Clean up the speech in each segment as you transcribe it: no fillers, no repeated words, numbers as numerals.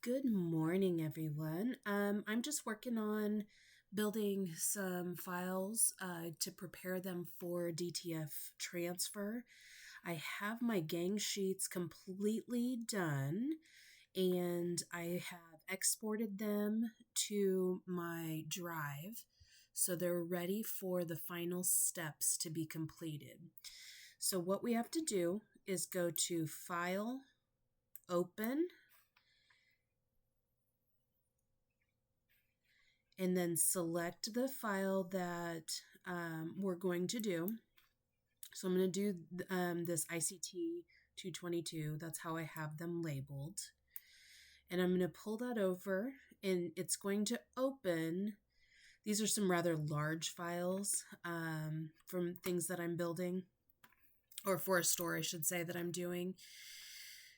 Good morning, everyone. I'm just working on building some files to prepare them for DTF transfer. I have my gang sheets completely done and I have exported them to my drive. So they're ready for the final steps to be completed. So what we have to do is go to File, Open, and then select the file that we're going to do. So I'm going to do this ICT 222. That's how I have them labeled. And I'm going to pull that over and it's going to open. These are some rather large files from things that I'm building, or for a store, I should say, that I'm doing.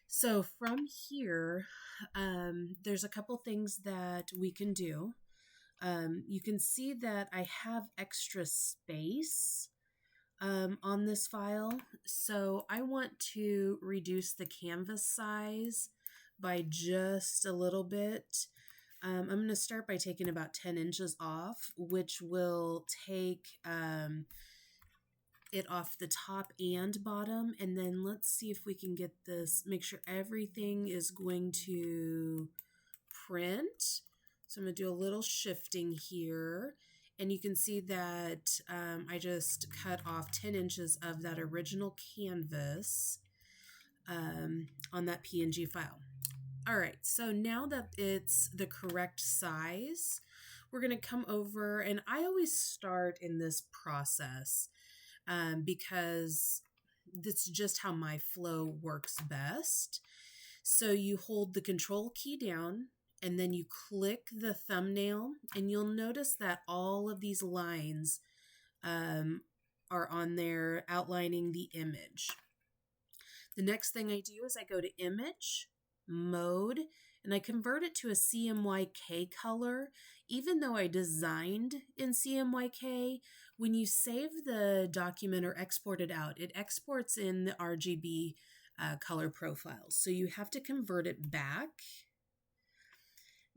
So from here, there's a couple things that we can do. You can see that I have extra space on this file. So I want to reduce the canvas size by just a little bit. I'm going to start by taking about 10 inches off, which will take it off the top and bottom. And then let's see if we can get this, make sure everything is going to print. So I'm going to do a little shifting here. And you can see that I just cut off 10 inches of that original canvas on that PNG file. All right, so now that it's the correct size, we're going to come over, and I always start in this process because that's just how my flow works best. So you hold the control key down, and then you click the thumbnail, and you'll notice that all of these lines are on there outlining the image. The next thing I do is I go to Image, Mode, and I convert it to a CMYK color. Even though I designed in CMYK, when you save the document or export it out, it exports in the RGB color profiles. So you have to convert it back.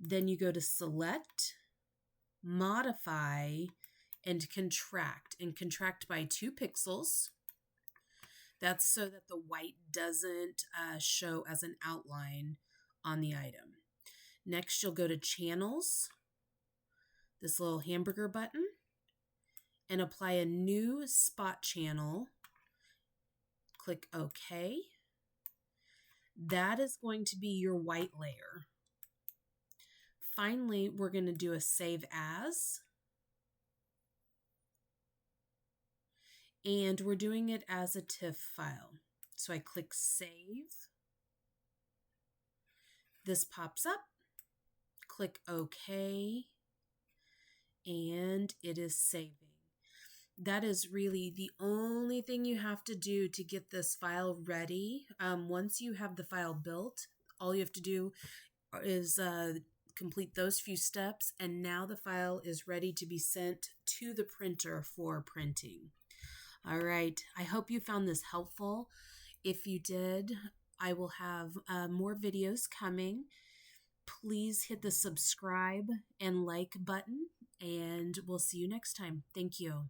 Then you go to Select, Modify, and contract by 2 pixels. That's so that the white doesn't show as an outline on the item. Next, you'll go to Channels, this little hamburger button, and apply a new spot channel. Click OK. That is going to be your white layer. Finally, we're going to do a Save As. And we're doing it as a TIFF file. So I click Save. This pops up. Click OK. And it is saving. That is really the only thing you have to do to get this file ready. Once you have the file built, all you have to do is complete those few steps, and now the file is ready to be sent to the printer for printing. All right, I hope you found this helpful. If you did, I will have more videos coming. Please hit the subscribe and like button, and we'll see you next time. Thank you.